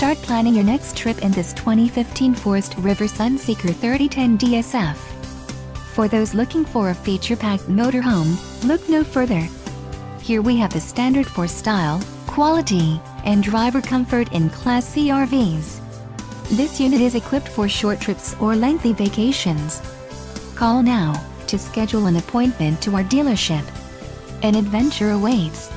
Start planning your next trip in this 2015 Forest River Sunseeker 3010 DSF. For those looking for a feature-packed motorhome, look no further. Here we have the standard for style, quality, and driver comfort in Class C RVs. This unit is equipped for short trips or lengthy vacations. Call now to schedule an appointment to our dealership. An adventure awaits.